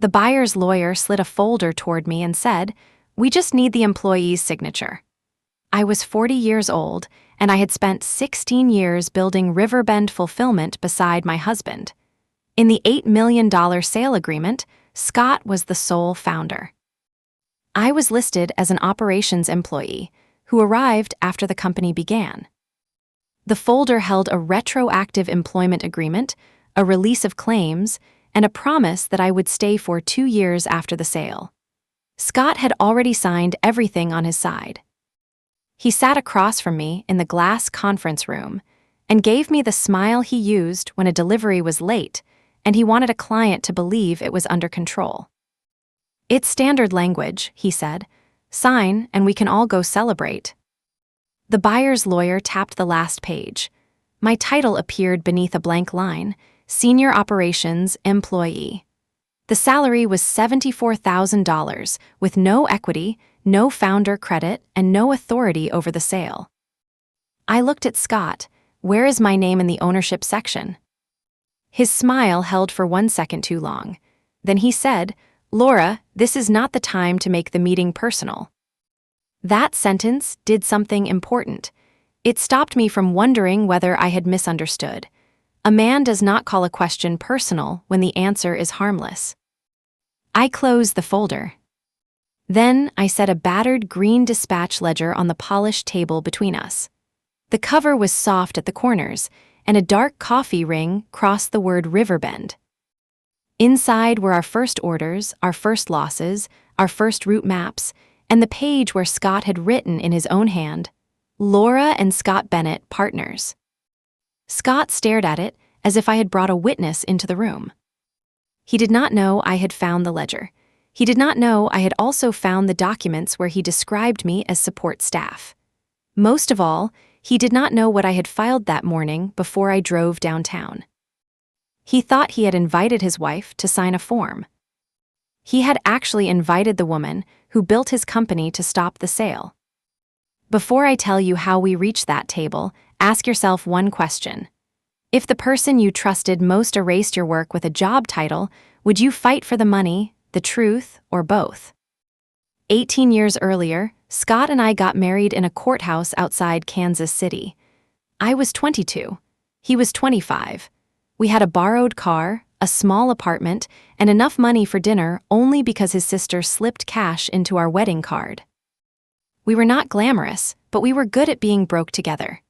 The buyer's lawyer slid a folder toward me and said, "We just need the employee's signature." I was 40 years old, and I had spent 16 years building Riverbend Fulfillment beside my husband. In the $8 million sale agreement, Scott was the sole founder. I was listed as an operations employee who arrived after the company began. The folder held a retroactive employment agreement, a release of claims, and a promise that I would stay for 2 years after the sale. Scott had already signed everything on his side. He sat across from me in the glass conference room and gave me the smile he used when a delivery was late and he wanted a client to believe it was under control. "It's standard language," he said. "Sign and we can all go celebrate." The buyer's lawyer tapped the last page. My title appeared beneath a blank line, Senior Operations Employee. The salary was $74,000, with no equity, no founder credit, and no authority over the sale. I looked at Scott. Where is my name in the ownership section? His smile held for 1 second too long. Then he said, "Laura, this is not the time to make the meeting personal." That sentence did something important. It stopped me from wondering whether I had misunderstood. A man does not call a question personal when the answer is harmless. I closed the folder. Then I set a battered green dispatch ledger on the polished table between us. The cover was soft at the corners, and a dark coffee ring crossed the word Riverbend. Inside were our first orders, our first losses, our first route maps, and the page where Scott had written in his own hand, "Laura and Scott Bennett, partners." Scott stared at it as if I had brought a witness into the room. He did not know I had found the ledger. He did not know I had also found the documents where he described me as support staff. Most of all, he did not know what I had filed that morning before I drove downtown. He thought he had invited his wife to sign a form. He had actually invited the woman who built his company to stop the sale. Before I tell you how we reached that table, ask yourself one question. If the person you trusted most erased your work with a job title, would you fight for the money, the truth, or both? 18 years earlier, Scott and I got married in a courthouse outside Kansas City. I was 22. He was 25. We had a borrowed car, a small apartment, and enough money for dinner only because his sister slipped cash into our wedding card. We were not glamorous, but we were good at being broke together.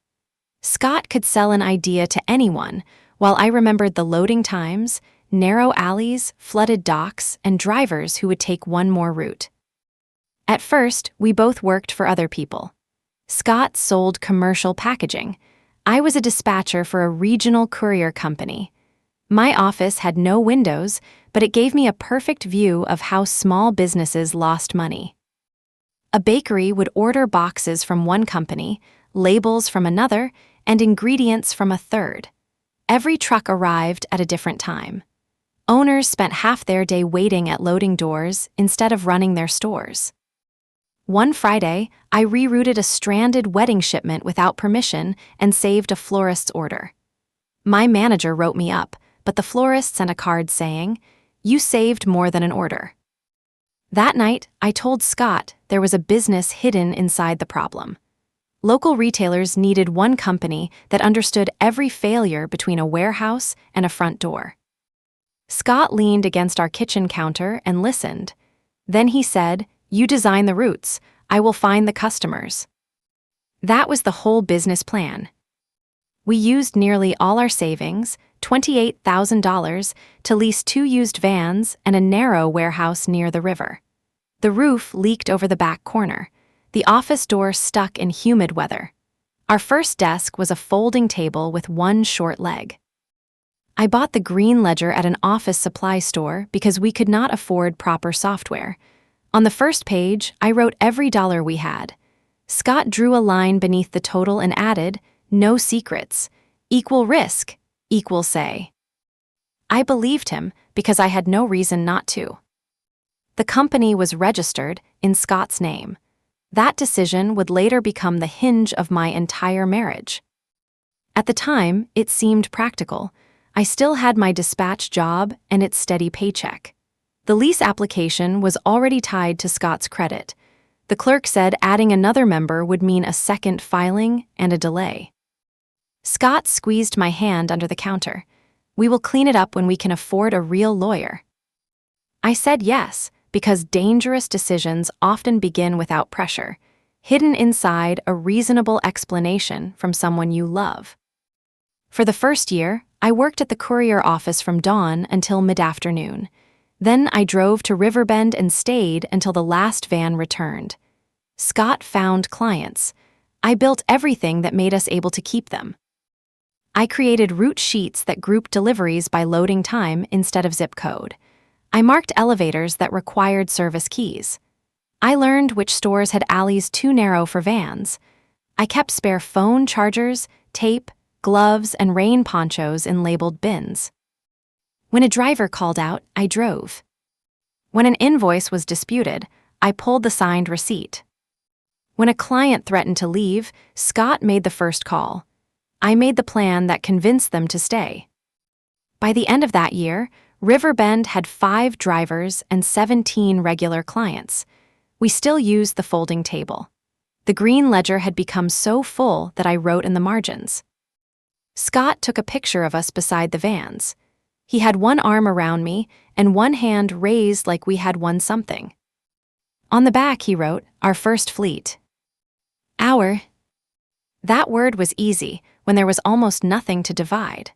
Scott could sell an idea to anyone, while I remembered the loading times, narrow alleys, flooded docks, and drivers who would take one more route. At first, we both worked for other people. Scott sold commercial packaging. I was a dispatcher for a regional courier company. My office had no windows, but it gave me a perfect view of how small businesses lost money. A bakery would order boxes from one company, labels from another, and ingredients from a third. Every truck arrived at a different time. Owners spent half their day waiting at loading doors instead of running their stores. One Friday, I rerouted a stranded wedding shipment without permission and saved a florist's order. My manager wrote me up, but the florist sent a card saying, "You saved more than an order." That night, I told Scott there was a business hidden inside the problem. Local retailers needed one company that understood every failure between a warehouse and a front door. Scott leaned against our kitchen counter and listened. Then he said, "You design the routes. I will find the customers." That was the whole business plan. We used nearly all our savings, $28,000, to lease 2 used vans and a narrow warehouse near the river. The roof leaked over the back corner. The office door stuck in humid weather. Our first desk was a folding table with one short leg. I bought the green ledger at an office supply store because we could not afford proper software. On the first page, I wrote every dollar we had. Scott drew a line beneath the total and added, "No secrets. Equal risk, equal say." I believed him because I had no reason not to. The company was registered in Scott's name. That decision would later become the hinge of my entire marriage. At the time, it seemed practical. I still had my dispatch job and its steady paycheck. The lease application was already tied to Scott's credit. The clerk said adding another member would mean a second filing and a delay. Scott squeezed my hand under the counter. "We will clean it up when we can afford a real lawyer." I said yes, because dangerous decisions often begin without pressure, hidden inside a reasonable explanation from someone you love. For the first year, I worked at the courier office from dawn until mid-afternoon. Then I drove to Riverbend and stayed until the last van returned. Scott found clients. I built everything that made us able to keep them. I created route sheets that grouped deliveries by loading time instead of zip code. I marked elevators that required service keys. I learned which stores had alleys too narrow for vans. I kept spare phone chargers, tape, gloves, and rain ponchos in labeled bins. When a driver called out, I drove. When an invoice was disputed, I pulled the signed receipt. When a client threatened to leave, Scott made the first call. I made the plan that convinced them to stay. By the end of that year, Riverbend had 5 drivers and 17 regular clients. We still used the folding table. The green ledger had become so full that I wrote in the margins. Scott took a picture of us beside the vans. He had one arm around me and one hand raised like we had won something. On the back he wrote, "Our first fleet." Our. That word was easy when there was almost nothing to divide.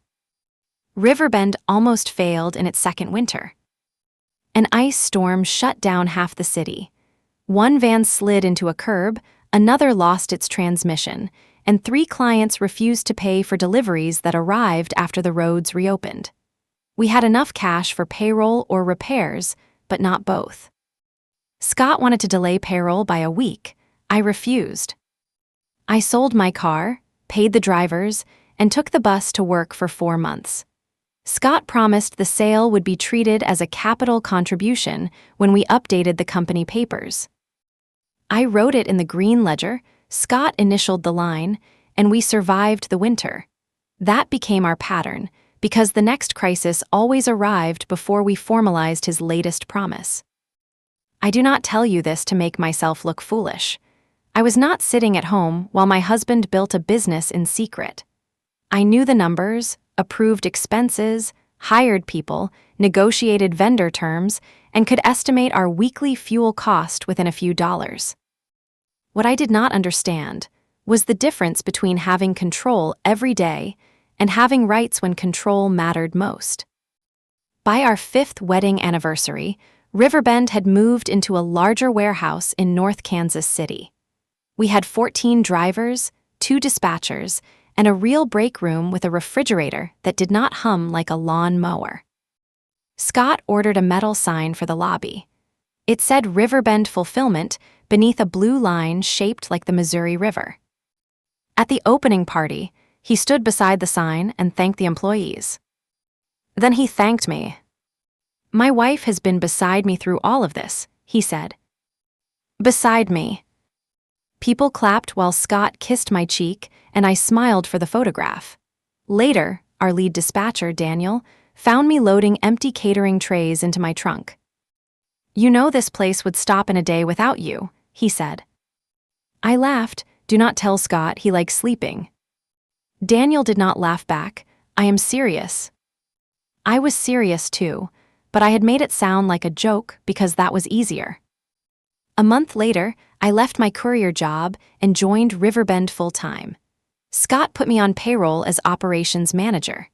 Riverbend almost failed in its second winter. An ice storm shut down half the city. One van slid into a curb, another lost its transmission, and 3 clients refused to pay for deliveries that arrived after the roads reopened. We had enough cash for payroll or repairs, but not both. Scott wanted to delay payroll by a week. I refused. I sold my car, paid the drivers, and took the bus to work for 4 months. Scott promised the sale would be treated as a capital contribution when we updated the company papers. I wrote it in the green ledger, Scott initialed the line, and we survived the winter. That became our pattern, because the next crisis always arrived before we formalized his latest promise. I do not tell you this to make myself look foolish. I was not sitting at home while my husband built a business in secret. I knew the numbers, approved expenses, hired people, negotiated vendor terms, and could estimate our weekly fuel cost within a few dollars. What I did not understand was the difference between having control every day and having rights when control mattered most. By our 5th wedding anniversary, Riverbend had moved into a larger warehouse in North Kansas City. We had 14 drivers, 2 dispatchers, and a real break room with a refrigerator that did not hum like a lawn mower. Scott ordered a metal sign for the lobby. It said Riverbend Fulfillment beneath a blue line shaped like the Missouri River. At the opening party, he stood beside the sign and thanked the employees. Then he thanked me. "My wife has been beside me through all of this," he said. Beside me. People clapped while Scott kissed my cheek, and I smiled for the photograph. Later, our lead dispatcher, Daniel, found me loading empty catering trays into my trunk. "You know this place would stop in a day without you," he said. I laughed. "Do not tell Scott he likes sleeping." Daniel did not laugh back. "I am serious." I was serious too, but I had made it sound like a joke because that was easier. A month later, I left my courier job and joined Riverbend full-time. Scott put me on payroll as operations manager.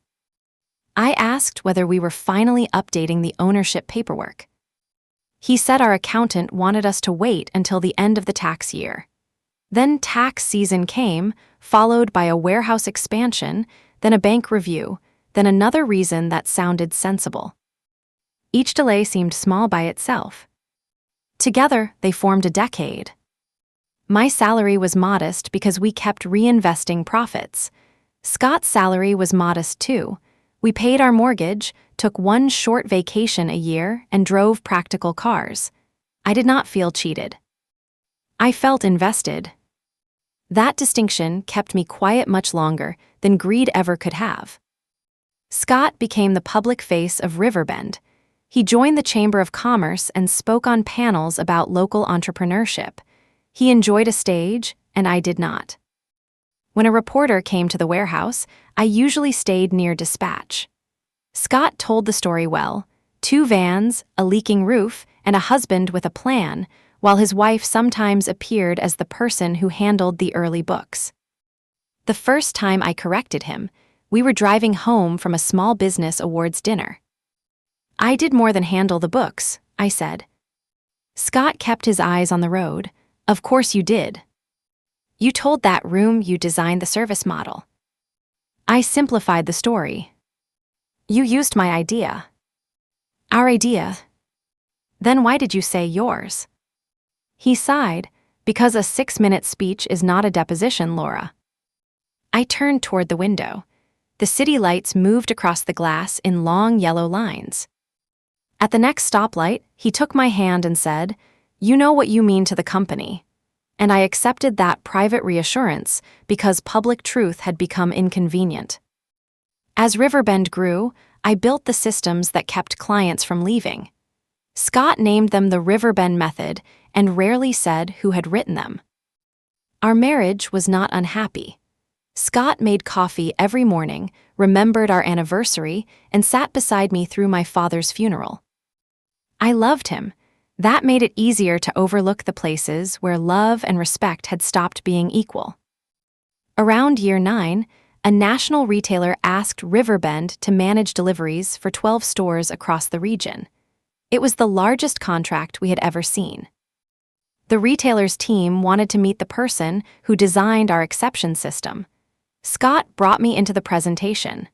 I asked whether we were finally updating the ownership paperwork. He said our accountant wanted us to wait until the end of the tax year. Then tax season came, followed by a warehouse expansion, then a bank review, then another reason that sounded sensible. Each delay seemed small by itself. Together, they formed a decade. My salary was modest because we kept reinvesting profits. Scott's salary was modest too. We paid our mortgage, took one short vacation a year, and drove practical cars. I did not feel cheated. I felt invested. That distinction kept me quiet much longer than greed ever could have. Scott became the public face of Riverbend. He joined the Chamber of Commerce and spoke on panels about local entrepreneurship. He enjoyed a stage, and I did not. When a reporter came to the warehouse, I usually stayed near dispatch. Scott told the story well: 2 vans, a leaking roof, and a husband with a plan, while his wife sometimes appeared as the person who handled the early books. The first time I corrected him, we were driving home from a small business awards dinner. "I did more than handle the books," I said. Scott kept his eyes on the road. "Of course you did. You told that room you designed the service model." I simplified the story. "You used my idea." "Our idea? Then why did you say yours?" He sighed. "Because a 6-minute speech is not a deposition, Laura." I turned toward the window. The city lights moved across the glass in long yellow lines. At the next stoplight, he took my hand and said, "You know what you mean to the company." And I accepted that private reassurance because public truth had become inconvenient. As Riverbend grew, I built the systems that kept clients from leaving. Scott named them the Riverbend method and rarely said who had written them. Our marriage was not unhappy. Scott made coffee every morning, remembered our anniversary, and sat beside me through my father's funeral. I loved him. That made it easier to overlook the places where love and respect had stopped being equal. Around year 9, a national retailer asked Riverbend to manage deliveries for 12 stores across the region. It was the largest contract we had ever seen. The retailer's team wanted to meet the person who designed our exception system. Scott brought me into the presentation.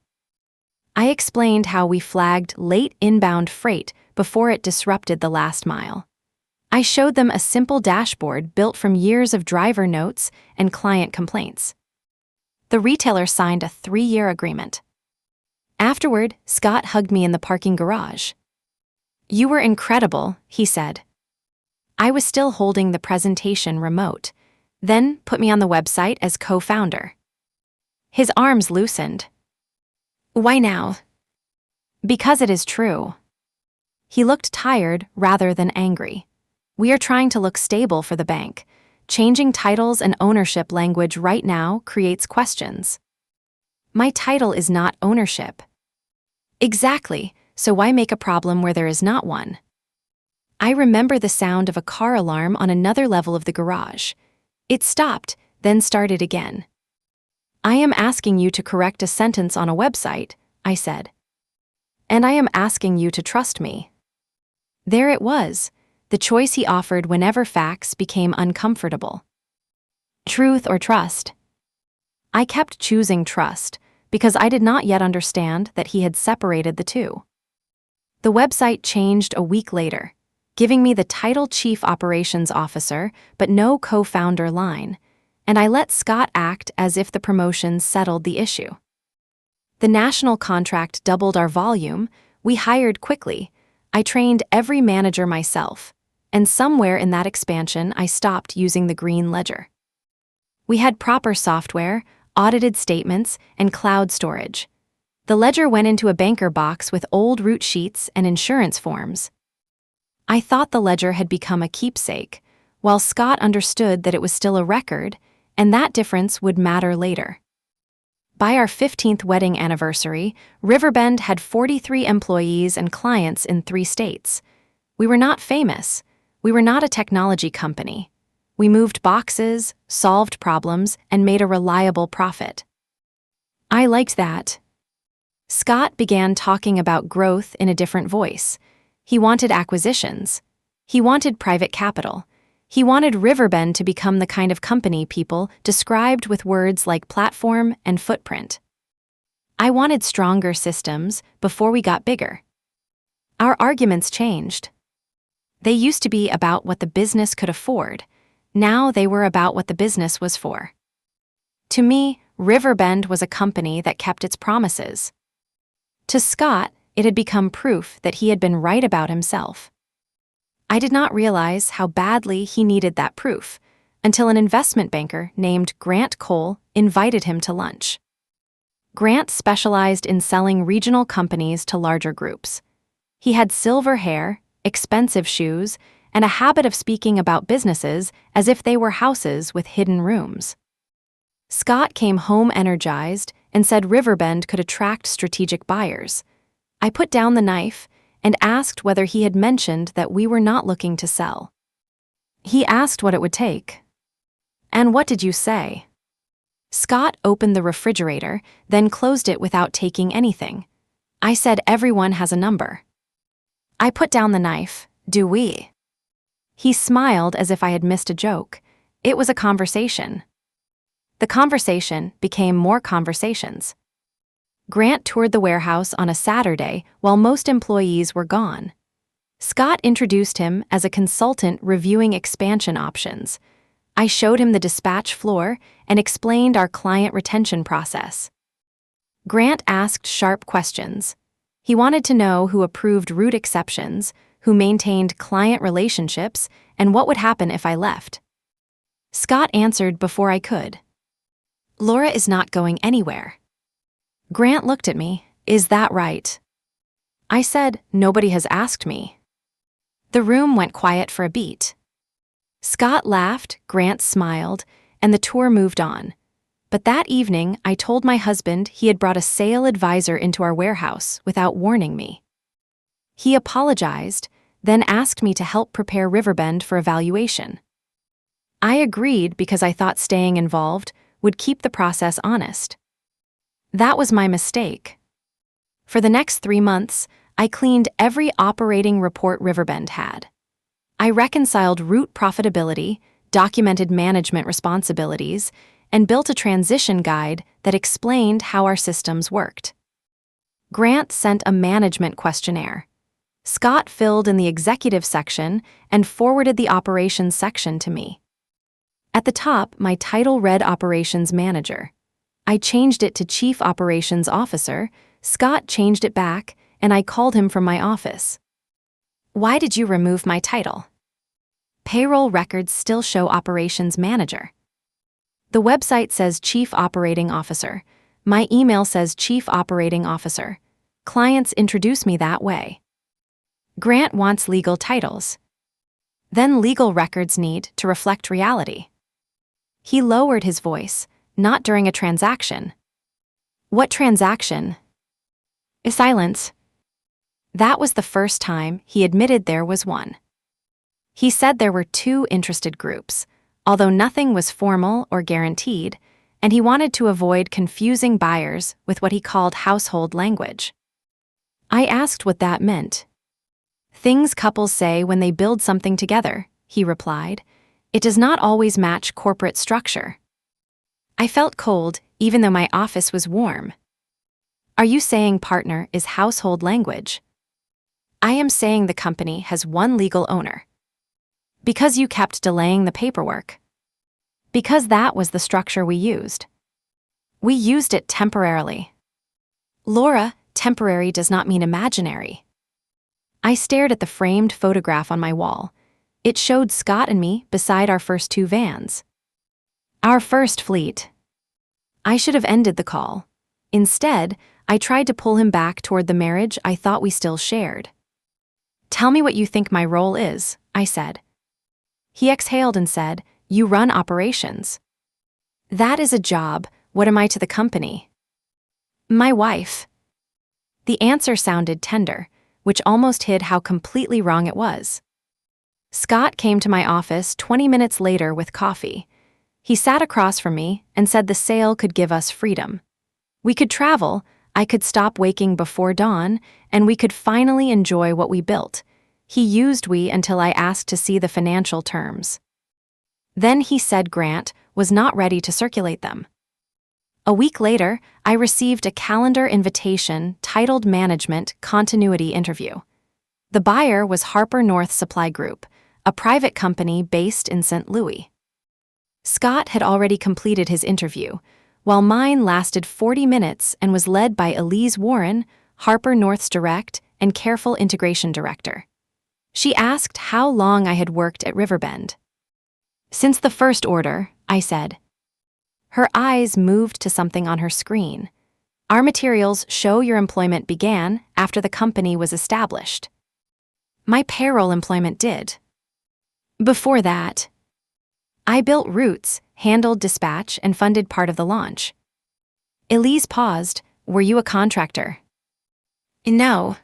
I explained how we flagged late inbound freight before it disrupted the last mile. I showed them a simple dashboard built from years of driver notes and client complaints. The retailer signed a 3-year agreement. Afterward, Scott hugged me in the parking garage. "You were incredible," he said. I was still holding the presentation remote, then put me on the website as co-founder. His arms loosened. "Why now?" "Because it is true." He looked tired rather than angry. "We are trying to look stable for the bank. Changing titles and ownership language right now creates questions." "My title is not ownership." "Exactly, so why make a problem where there is not one?" I remember the sound of a car alarm on another level of the garage. It stopped, then started again. "I am asking you to correct a sentence on a website," I said. "And I am asking you to trust me." There it was, the choice he offered whenever facts became uncomfortable. Truth or trust? I kept choosing trust because I did not yet understand that he had separated the two. The website changed a week later, giving me the title Chief Operations Officer but no co-founder line, and I let Scott act as if the promotion settled the issue. The national contract doubled our volume. We hired quickly. I trained every manager myself, and somewhere in that expansion I stopped using the green ledger. We had proper software, audited statements, and cloud storage. The ledger went into a banker box with old root sheets and insurance forms. I thought the ledger had become a keepsake, while Scott understood that it was still a record, and that difference would matter later. By our 15th wedding anniversary, Riverbend had 43 employees and clients in 3 states. We were not famous. We were not a technology company. We moved boxes, solved problems, and made a reliable profit. I liked that. Scott began talking about growth in a different voice. He wanted acquisitions. He wanted private capital. He wanted Riverbend to become the kind of company people described with words like platform and footprint. I wanted stronger systems before we got bigger. Our arguments changed. They used to be about what the business could afford. Now they were about what the business was for. To me, Riverbend was a company that kept its promises. To Scott, it had become proof that he had been right about himself. I did not realize how badly he needed that proof until an investment banker named Grant Cole invited him to lunch. Grant specialized in selling regional companies to larger groups. He had silver hair, expensive shoes, and a habit of speaking about businesses as if they were houses with hidden rooms. Scott came home energized and said Riverbend could attract strategic buyers. I put down the knife and asked whether he had mentioned that we were not looking to sell. He asked what it would take. And what did you say? Scott opened the refrigerator, then closed it without taking anything. I said everyone has a number. I put down the knife. Do we? He smiled as if I had missed a joke. It was a conversation. The conversation became more conversations. Grant toured the warehouse on a Saturday while most employees were gone. Scott introduced him as a consultant reviewing expansion options. I showed him the dispatch floor and explained our client retention process. Grant asked sharp questions. He wanted to know who approved route exceptions, who maintained client relationships, and what would happen if I left. Scott answered before I could. Laura is not going anywhere. Grant looked at me. Is that right? I said, nobody has asked me. The room went quiet for a beat. Scott laughed, Grant smiled, and the tour moved on. But that evening, I told my husband he had brought a sale advisor into our warehouse without warning me. He apologized, then asked me to help prepare Riverbend for evaluation. I agreed because I thought staying involved would keep the process honest. That was my mistake. For the next 3 months, I cleaned every operating report Riverbend had. I reconciled route profitability, documented management responsibilities, and built a transition guide that explained how our systems worked. Grant sent a management questionnaire. Scott filled in the executive section and forwarded the operations section to me. At the top, my title read Operations Manager. I changed it to Chief Operations Officer, Scott changed it back, and I called him from my office. Why did you remove my title? Payroll records still show Operations Manager. The website says Chief Operating Officer. My email says Chief Operating Officer. Clients introduce me that way. Grant wants legal titles. Then legal records need to reflect reality. He lowered his voice, not during a transaction. What transaction? Silence. That was the first time he admitted there was one. He said there were 2 interested groups, although nothing was formal or guaranteed, and he wanted to avoid confusing buyers with what he called household language. I asked what that meant. Things couples say when they build something together, he replied. It does not always match corporate structure. I felt cold, even though my office was warm. Are you saying partner is household language? I am saying the company has one legal owner. Because you kept delaying the paperwork. Because that was the structure we used. We used it temporarily. Laura, temporary does not mean imaginary. I stared at the framed photograph on my wall. It showed Scott and me beside our first 2 vans. Our first fleet. I should have ended the call. Instead, I tried to pull him back toward the marriage I thought we still shared. Tell me what you think my role is, I said. He exhaled and said, you run operations. That is a job. What am I to the company? My wife. The answer sounded tender, which almost hid how completely wrong it was. Scott came to my office 20 minutes later with coffee. He sat across from me and said the sale could give us freedom. We could travel, I could stop waking before dawn, and we could finally enjoy what we built. He used we until I asked to see the financial terms. Then he said Grant was not ready to circulate them. A week later, I received a calendar invitation titled Management Continuity Interview. The buyer was Harper North Supply Group, a private company based in St. Louis. Scott had already completed his interview, while mine lasted 40 minutes and was led by Elise Warren, Harper North's direct and careful integration director. She asked how long I had worked at Riverbend. Since the first order, I said. Her eyes moved to something on her screen. Our materials show your employment began after the company was established. My payroll employment did. Before that, I built routes, handled dispatch, and funded part of the launch. Elise paused. Were you a contractor? No.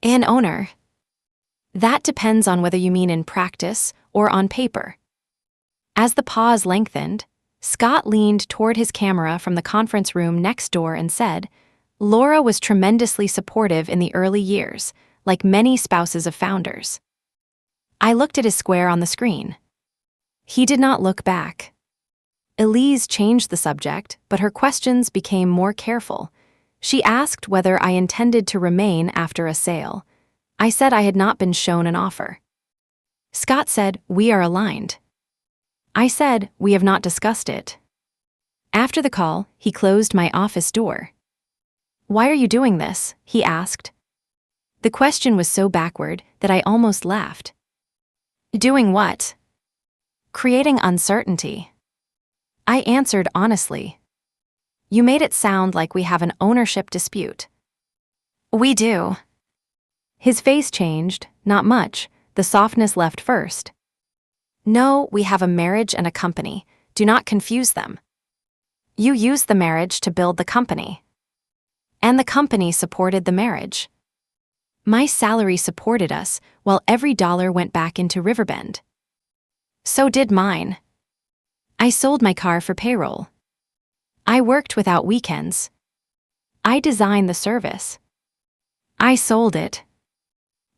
An owner. That depends on whether you mean in practice or on paper. As the pause lengthened, Scott leaned toward his camera from the conference room next door and said, Laura was tremendously supportive in the early years, like many spouses of founders. I looked at his square on the screen. He did not look back. Elise changed the subject, but her questions became more careful. She asked whether I intended to remain after a sale. I said I had not been shown an offer. Scott said, we are aligned. I said, we have not discussed it. After the call, he closed my office door. Why are you doing this? He asked. The question was so backward that I almost laughed. Doing what? Creating uncertainty. I answered honestly. You made it sound like we have an ownership dispute. We do. His face changed, not much, the softness left first. No, we have a marriage and a company. Do not confuse them. You used the marriage to build the company. And the company supported the marriage. My salary supported us, while every dollar went back into Riverbend. So did mine. I sold my car for payroll. I worked without weekends. I designed the service. I sold it.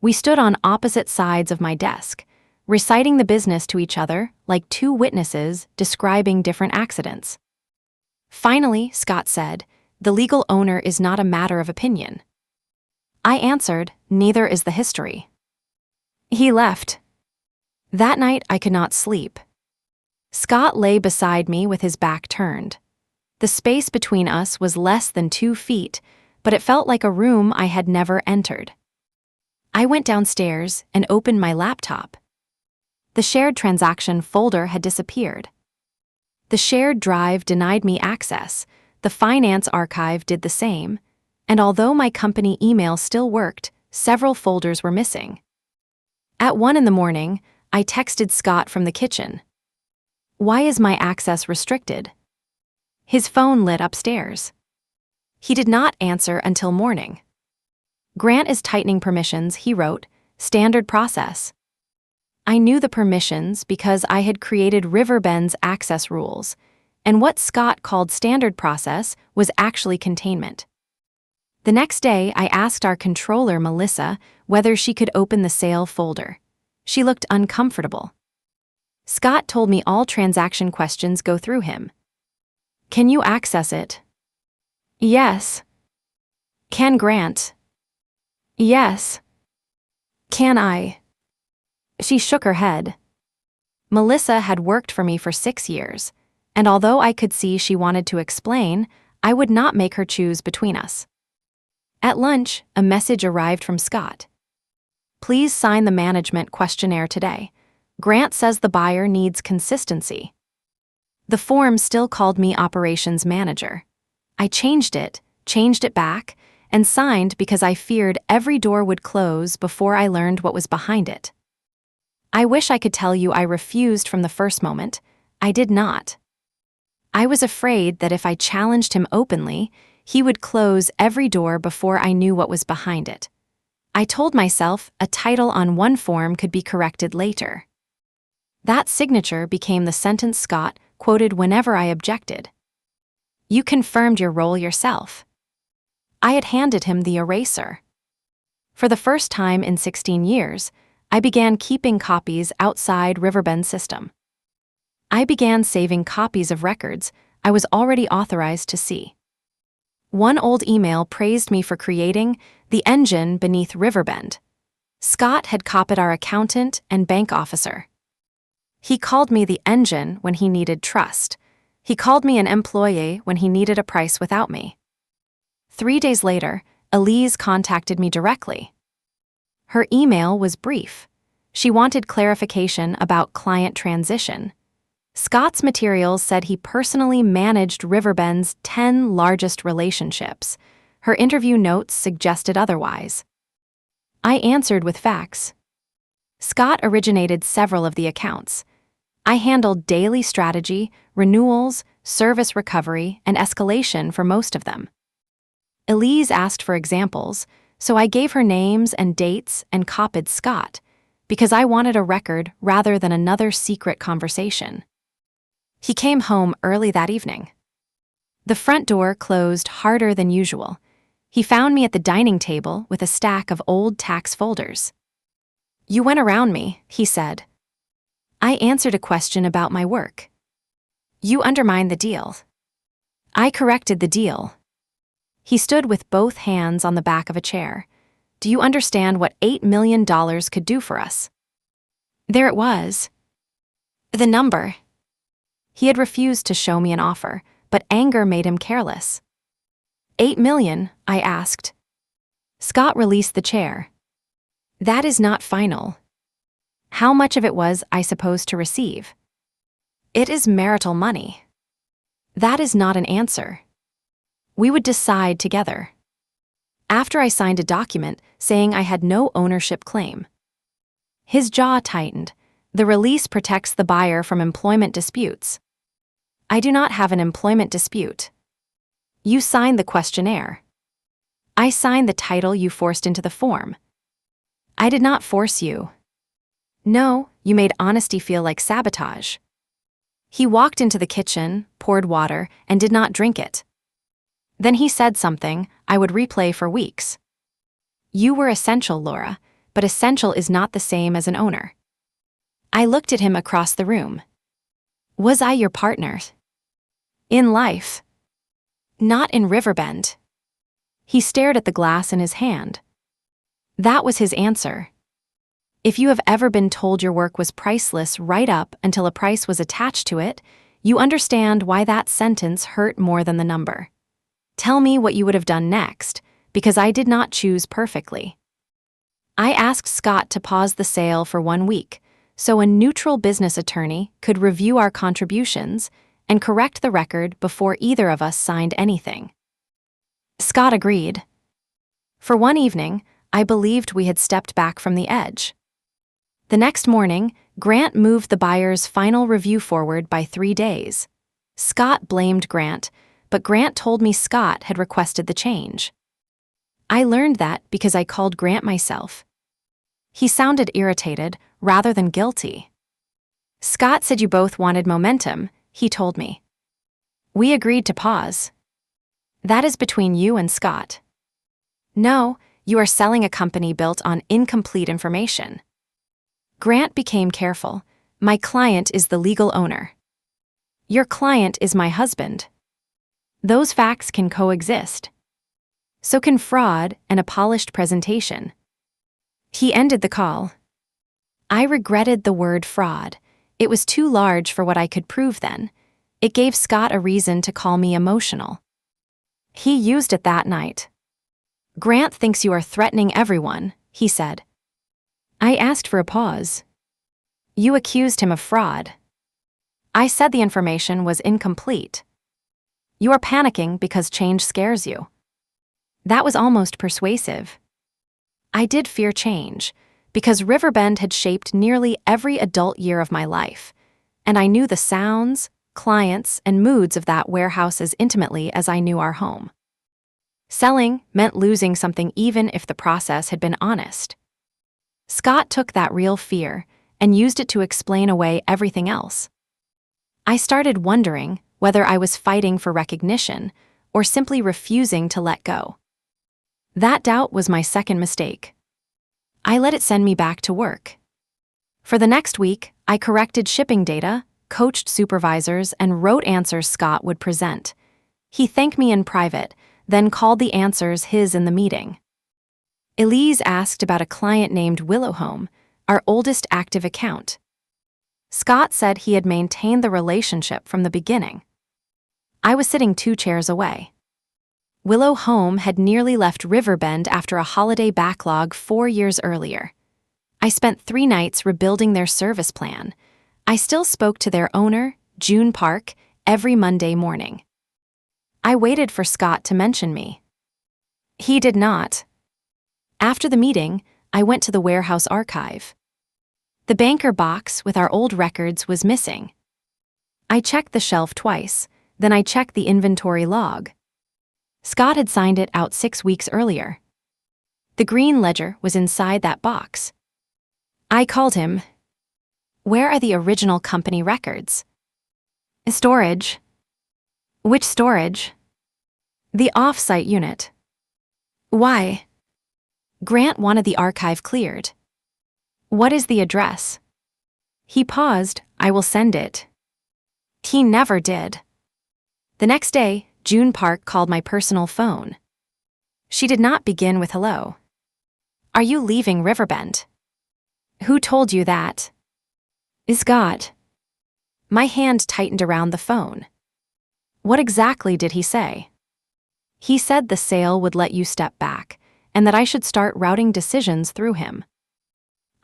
We stood on opposite sides of my desk, reciting the business to each other like two witnesses describing different accidents. Finally, Scott said, the legal owner is not a matter of opinion. I answered, neither is the history. He left. That night I could not sleep. Scott lay beside me with his back turned. The space between us was less than 2 feet, but it felt like a room I had never entered. I went downstairs and opened my laptop. The shared transaction folder had disappeared. The shared drive denied me access, the finance archive did the same, and although my company email still worked, several folders were missing. At 1 a.m, I texted Scott from the kitchen. Why is my access restricted? His phone lit upstairs. He did not answer until morning. Grant is tightening permissions, he wrote, standard process. I knew the permissions because I had created Riverbend's access rules, and what Scott called standard process was actually containment. The next day, I asked our controller, Melissa, whether she could open the sale folder. She looked uncomfortable. Scott told me all transaction questions go through him. Can you access it? Yes. Can Grant? Yes. Can I? She shook her head. Melissa had worked for me for 6 years, and although I could see she wanted to explain, I would not make her choose between us. At lunch, a message arrived from Scott. Please sign the management questionnaire today. Grant says the buyer needs consistency. The form still called me operations manager. I changed it back, and signed because I feared every door would close before I learned what was behind it. I wish I could tell you I refused from the first moment. I did not. I was afraid that if I challenged him openly, he would close every door before I knew what was behind it. I told myself a title on one form could be corrected later. That signature became the sentence Scott quoted whenever I objected. You confirmed your role yourself. I had handed him the eraser. For the first time in 16 years, I began keeping copies outside Riverbend's system. I began saving copies of records I was already authorized to see. One old email praised me for creating the engine beneath Riverbend. Scott had copied our accountant and bank officer. He called me the engine when he needed trust. He called me an employee when he needed a price without me. 3 days later, Elise contacted me directly. Her email was brief. She wanted clarification about client transition. Scott's materials said he personally managed Riverbend's 10 largest relationships. Her interview notes suggested otherwise. I answered with facts. Scott originated several of the accounts. I handled daily strategy, renewals, service recovery, and escalation for most of them. Elise asked for examples, so I gave her names and dates and copied Scott, because I wanted a record rather than another secret conversation. He came home early that evening. The front door closed harder than usual. He found me at the dining table with a stack of old tax folders. "You went around me," he said. I answered a question about my work. "You undermined the deal." I corrected the deal. He stood with both hands on the back of a chair. "Do you understand what $8 million could do for us?" There it was. The number. He had refused to show me an offer, but anger made him careless. $8 million, I asked. Scott released the chair. "That is not final." How much of it was I supposed to receive? "It is marital money." That is not an answer. We would decide together. After I signed a document saying I had no ownership claim. His jaw tightened. The release protects the buyer from employment disputes. I do not have an employment dispute. You signed the questionnaire. I signed the title you forced into the form. I did not force you. No, you made honesty feel like sabotage. He walked into the kitchen, poured water, and did not drink it. Then he said something I would replay for weeks. "You were essential, Laura, but essential is not the same as an owner." I looked at him across the room. "Was I your partner?" "In life." "Not in Riverbend." He stared at the glass in his hand. That was his answer. If you have ever been told your work was priceless right up until a price was attached to it, you understand why that sentence hurt more than the number. Tell me what you would have done next, because I did not choose perfectly. I asked Scott to pause the sale for 1 week, so a neutral business attorney could review our contributions and correct the record before either of us signed anything. Scott agreed. For one evening, I believed we had stepped back from the edge. The next morning, Grant moved the buyer's final review forward by 3 days. Scott blamed Grant, but Grant told me Scott had requested the change. I learned that because I called Grant myself. He sounded irritated rather than guilty. "Scott said you both wanted momentum," he told me. "We agreed to pause." "That is between you and Scott." "No, you are selling a company built on incomplete information." Grant became careful. "My client is the legal owner." "Your client is my husband." Those facts can coexist. So can fraud and a polished presentation. He ended the call. I regretted the word fraud. It was too large for what I could prove then. It gave Scott a reason to call me emotional. He used it that night. "Grant thinks you are threatening everyone," he said. I asked for a pause. "You accused him of fraud." I said the information was incomplete. "You are panicking because change scares you." That was almost persuasive. I did fear change, because Riverbend had shaped nearly every adult year of my life, and I knew the sounds, clients, and moods of that warehouse as intimately as I knew our home. Selling meant losing something even if the process had been honest. Scott took that real fear and used it to explain away everything else. I started wondering whether I was fighting for recognition or simply refusing to let go. That doubt was my second mistake. I let it send me back to work. For the next week, I corrected shipping data, coached supervisors, and wrote answers Scott would present. He thanked me in private, then called the answers his in the meeting. Elise asked about a client named Willowhome, our oldest active account. Scott said he had maintained the relationship from the beginning. I was sitting 2 chairs away. Willowhome had nearly left Riverbend after a holiday backlog 4 years earlier. I spent 3 nights rebuilding their service plan. I still spoke to their owner, June Park, every Monday morning. I waited for Scott to mention me. He did not. After the meeting, I went to the warehouse archive. The banker box with our old records was missing. I checked the shelf twice, then I checked the inventory log. Scott had signed it out 6 weeks earlier. The green ledger was inside that box. I called him. Where are the original company records? Storage. Which storage? The off-site unit. Why? Grant wanted the archive cleared. What is the address? He paused. I will send it. He never did. The next day, June Park called my personal phone. She did not begin with hello. Are you leaving Riverbend? Who told you that? Scott. My hand tightened around the phone. What exactly did he say? He said the sale would let you step back, and that I should start routing decisions through him.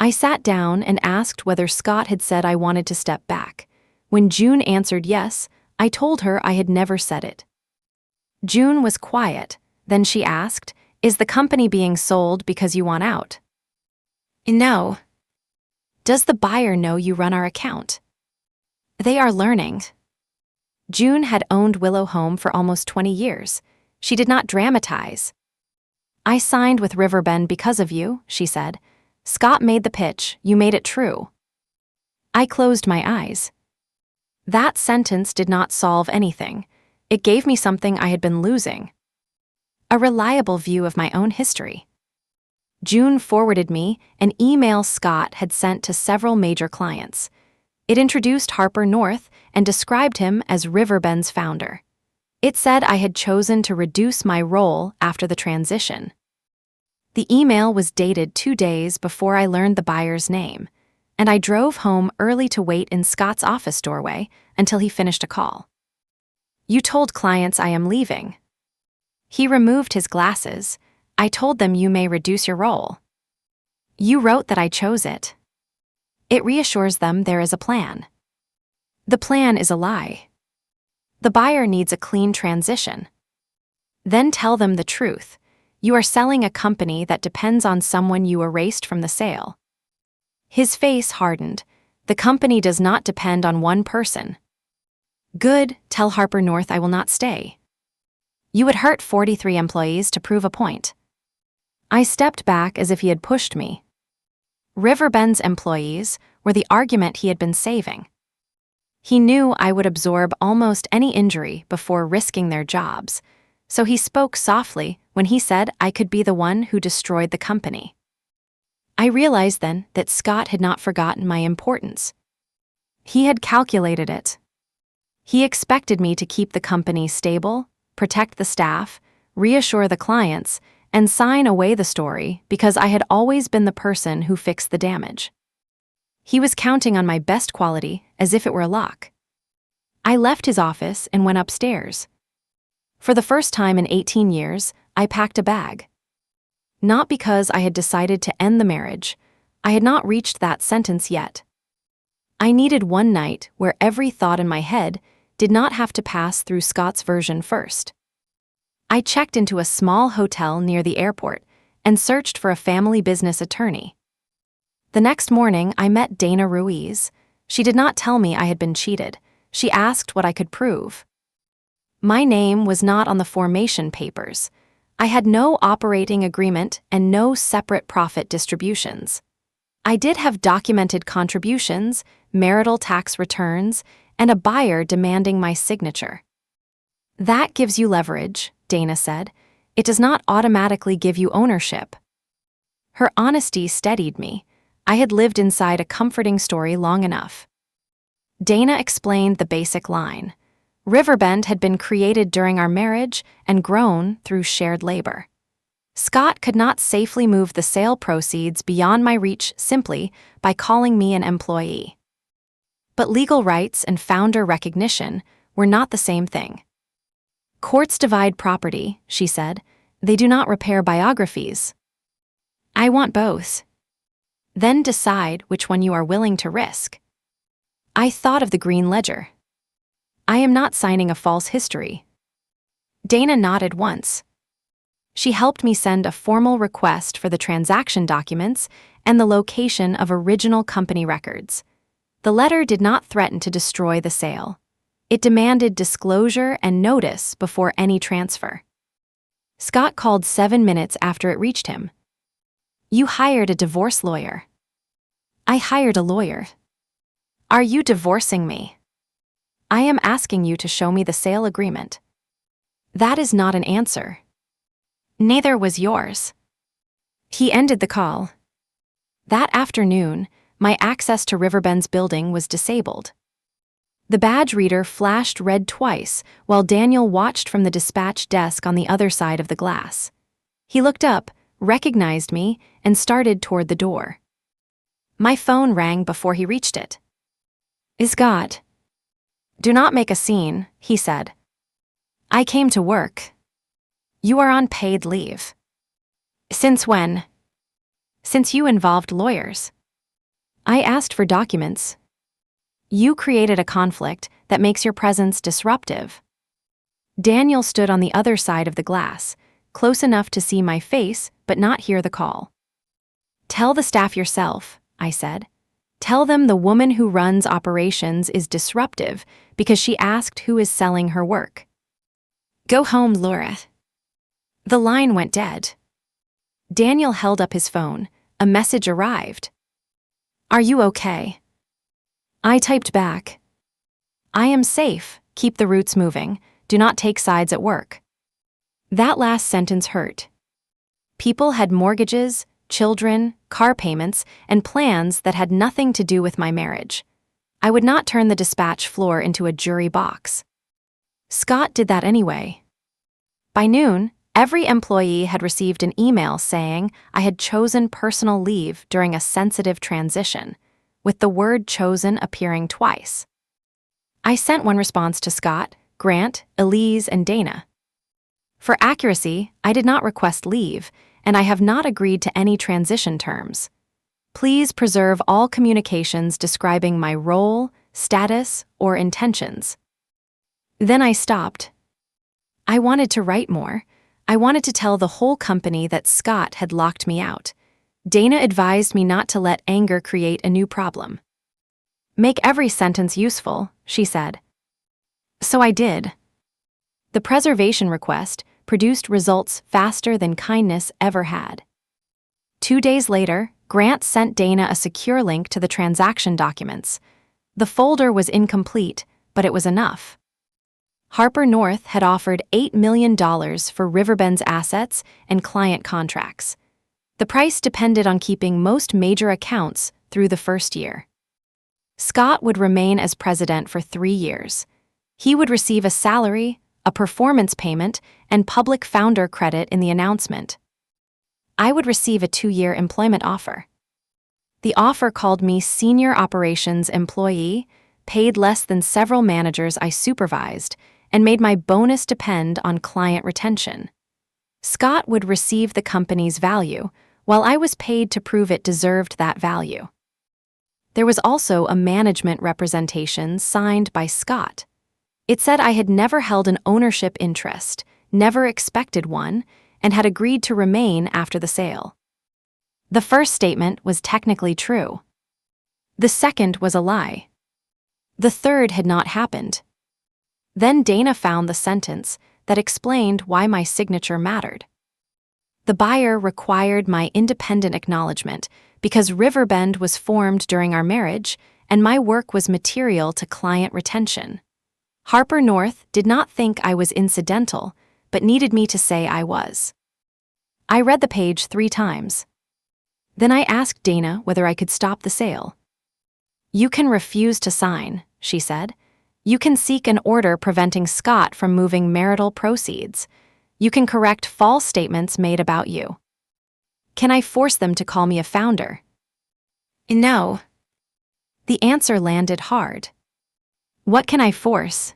I sat down and asked whether Scott had said I wanted to step back. When June answered yes, I told her I had never said it. June was quiet, then she asked, Is the company being sold because you want out? No. Does the buyer know you run our account? They are learning. June had owned Willow Home for almost 20 years. She did not dramatize. I signed with Riverbend because of you, she said. Scott made the pitch, you made it true. I closed my eyes. That sentence did not solve anything. It gave me something I had been losing. A reliable view of my own history. June forwarded me an email Scott had sent to several major clients. It introduced Harper North and described him as Riverbend's founder. It said I had chosen to reduce my role after the transition. The email was dated 2 days before I learned the buyer's name, and I drove home early to wait in Scott's office doorway until he finished a call. You told clients I am leaving. He removed his glasses. I told them you may reduce your role. You wrote that I chose it. It reassures them there is a plan. The plan is a lie. The buyer needs a clean transition. Then tell them the truth. You are selling a company that depends on someone you erased from the sale. His face hardened. The company does not depend on one person. Good, tell Harper North I will not stay. You would hurt 43 employees to prove a point. I stepped back as if he had pushed me. Riverbend's employees were the argument he had been saving. He knew I would absorb almost any injury before risking their jobs, so he spoke softly when he said I could be the one who destroyed the company. I realized then that Scott had not forgotten my importance. He had calculated it. He expected me to keep the company stable, protect the staff, reassure the clients, and sign away the story because I had always been the person who fixed the damage. He was counting on my best quality as if it were a lock. I left his office and went upstairs. For the first time in 18 years, I packed a bag. Not because I had decided to end the marriage. I had not reached that sentence yet. I needed one night where every thought in my head did not have to pass through Scott's version first. I checked into a small hotel near the airport and searched for a family business attorney. The next morning, I met Dana Ruiz. She did not tell me I had been cheated. She asked what I could prove. My name was not on the formation papers. I had no operating agreement and no separate profit distributions. I did have documented contributions, marital tax returns, and a buyer demanding my signature. That gives you leverage, Dana said. It does not automatically give you ownership. Her honesty steadied me. I had lived inside a comforting story long enough. Dana explained the basic line. Riverbend had been created during our marriage and grown through shared labor. Scott could not safely move the sale proceeds beyond my reach simply by calling me an employee. But legal rights and founder recognition were not the same thing. Courts divide property, she said. They do not repair biographies. I want both. Then decide which one you are willing to risk. I thought of the green ledger. I am not signing a false history. Dana nodded once. She helped me send a formal request for the transaction documents and the location of original company records. The letter did not threaten to destroy the sale. It demanded disclosure and notice before any transfer. Scott called 7 minutes after it reached him. You hired a divorce lawyer. I hired a lawyer. Are you divorcing me? I am asking you to show me the sale agreement. That is not an answer. Neither was yours. He ended the call. That afternoon, my access to Riverbend's building was disabled. The badge reader flashed red twice while Daniel watched from the dispatch desk on the other side of the glass. He looked up, recognized me, and started toward the door. My phone rang before he reached it. Scott. Do not make a scene, he said. I came to work. You are on paid leave. Since when? Since you involved lawyers. I asked for documents. You created a conflict that makes your presence disruptive. Daniel stood on the other side of the glass, close enough to see my face but not hear the call. Tell the staff yourself, I said. Tell them the woman who runs operations is disruptive because she asked who is selling her work. Go home, Laura. The line went dead. Daniel held up his phone. A message arrived. Are you okay? I typed back. I am safe. Keep the roots moving. Do not take sides at work. That last sentence hurt. People had mortgages, children, car payments, and plans that had nothing to do with my marriage. I would not turn the dispatch floor into a jury box. Scott did that anyway. By noon, every employee had received an email saying I had chosen personal leave during a sensitive transition, with the word chosen appearing twice. I sent one response to Scott, Grant, Elise, and Dana. For accuracy, I did not request leave, and I have not agreed to any transition terms. Please preserve all communications describing my role, status, or intentions. Then I stopped. I wanted to write more. I wanted to tell the whole company that Scott had locked me out. Dana advised me not to let anger create a new problem. Make every sentence useful, she said. So I did. The preservation request produced results faster than kindness ever had. 2 days later, Grant sent Dana a secure link to the transaction documents. The folder was incomplete, but it was enough. Harper North had offered $8 million for Riverbend's assets and client contracts. The price depended on keeping most major accounts through the first year. Scott would remain as president for 3 years. He would receive a salary, a performance payment, and public founder credit in the announcement. I would receive a 2-year employment offer. The offer called me senior operations employee, paid less than several managers I supervised, and made my bonus depend on client retention. Scott would receive the company's value, while I was paid to prove it deserved that value. There was also a management representation signed by Scott. It said I had never held an ownership interest, never expected one, and had agreed to remain after the sale. The first statement was technically true. The second was a lie. The third had not happened. Then Dana found the sentence that explained why my signature mattered. The buyer required my independent acknowledgement because Riverbend was formed during our marriage and my work was material to client retention. Harper North did not think I was incidental, but needed me to say I was. I read the page 3 times. Then I asked Dana whether I could stop the sale. You can refuse to sign, she said. You can seek an order preventing Scott from moving marital proceeds. You can correct false statements made about you. Can I force them to call me a founder? No. The answer landed hard. What can I force?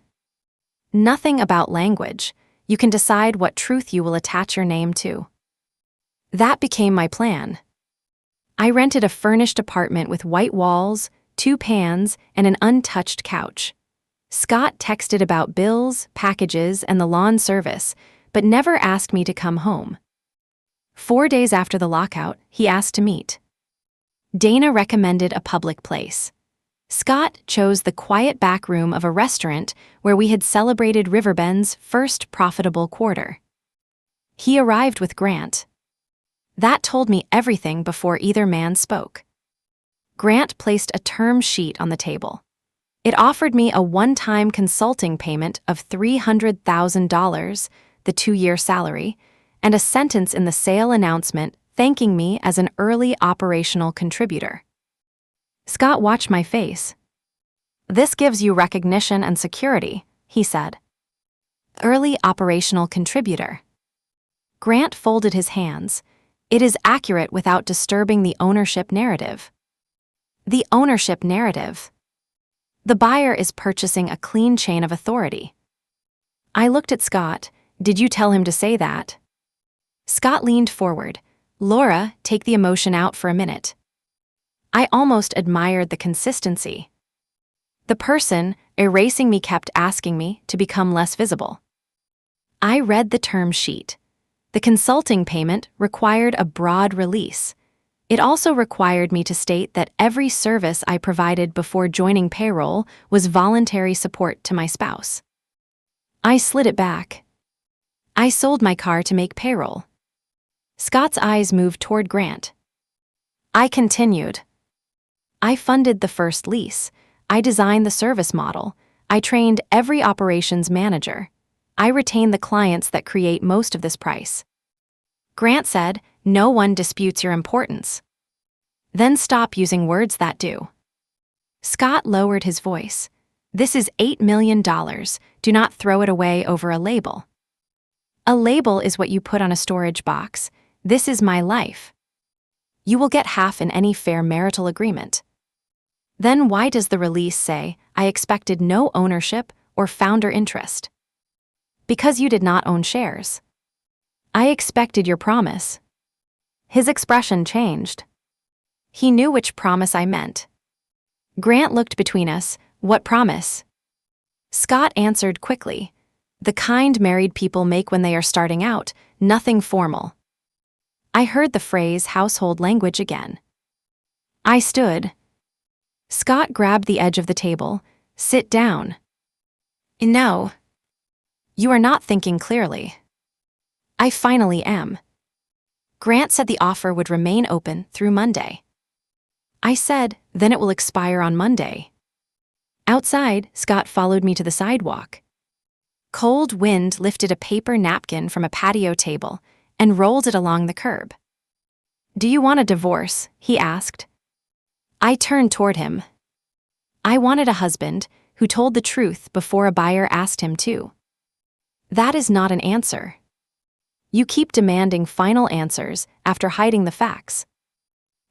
Nothing about language. You can decide what truth you will attach your name to. That became my plan. I rented a furnished apartment with white walls, 2 pans, and an untouched couch. Scott texted about bills, packages, and the lawn service, but never asked me to come home. 4 days after the lockout, he asked to meet. Dana recommended a public place. Scott chose the quiet back room of a restaurant where we had celebrated Riverbend's first profitable quarter. He arrived with Grant. That told me everything before either man spoke. Grant placed a term sheet on the table. It offered me a one-time consulting payment of $300,000, the 2-year salary, and a sentence in the sale announcement thanking me as an early operational contributor. Scott watched my face. "This gives you recognition and security," he said. "Early operational contributor." Grant folded his hands. "It is accurate without disturbing the ownership narrative." The ownership narrative. The buyer is purchasing a clean chain of authority. I looked at Scott. "Did you tell him to say that?" Scott leaned forward. "Laura, take the emotion out for a minute." I almost admired the consistency. The person erasing me kept asking me to become less visible. I read the term sheet. The consulting payment required a broad release. It also required me to state that every service I provided before joining payroll was voluntary support to my spouse. I slid it back. "I sold my car to make payroll." Scott's eyes moved toward Grant. I continued. "I funded the first lease. I designed the service model. I trained every operations manager. I retain the clients that create most of this price." Grant said, "No one disputes your importance." "Then stop using words that do." Scott lowered his voice. "This is $8 million. Do not throw it away over a label." "A label is what you put on a storage box. This is my life. You will get half in any fair marital agreement." Then why does the release say, "I expected no ownership or founder interest"? Because you did not own shares. "I expected your promise." His expression changed. He knew which promise I meant. Grant looked between us. "What promise?" Scott answered quickly. "The kind married people make when they are starting out, nothing formal." I heard the phrase household language again. I stood. Scott grabbed the edge of the table. "Sit down." "No. You are not thinking clearly." "I finally am." Grant said the offer would remain open through Monday. I said, "Then it will expire on Monday." Outside, Scott followed me to the sidewalk. Cold wind lifted a paper napkin from a patio table and rolled it along the curb. "Do you want a divorce?" he asked. I turned toward him. I wanted a husband who told the truth before a buyer asked him to. That is not an answer. You keep demanding final answers after hiding the facts.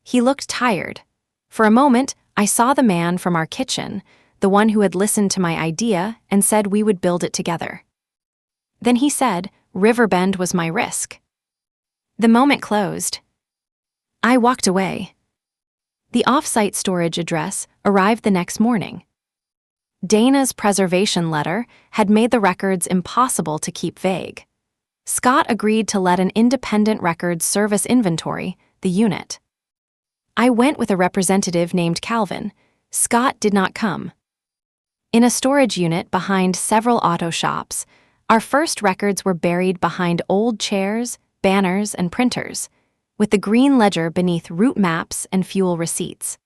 He looked tired. For a moment, I saw the man from our kitchen, the one who had listened to my idea and said we would build it together. Then he said, "Riverbend was my risk." The moment closed. I walked away. The off-site storage address arrived the next morning. Dana's preservation letter had made the records impossible to keep vague. Scott agreed to let an independent records service inventory the unit. I went with a representative named Calvin. Scott did not come. In a storage unit behind several auto shops, our first records were buried behind old chairs, banners, and printers, with the green ledger beneath route maps and fuel receipts.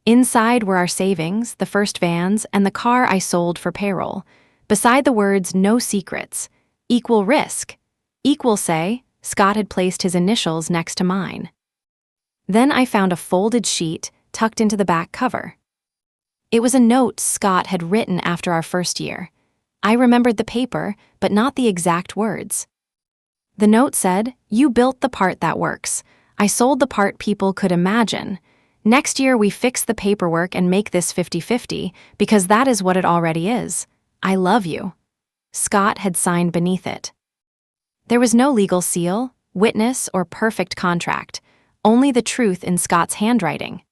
Inside were our savings, the first vans, and the car I sold for payroll, beside the words "no secrets," "equal risk," "equal say." Scott had placed his initials next to mine. Then I found a folded sheet tucked into the back cover. It was a note Scott had written after our first year. I remembered the paper, but not the exact words. The note said, "You built the part that works. I sold the part people could imagine. Next year we fix the paperwork and make this 50-50 because that is what it already is. I love you." Scott had signed beneath it. There was no legal seal, witness, or perfect contract, only the truth in Scott's handwriting.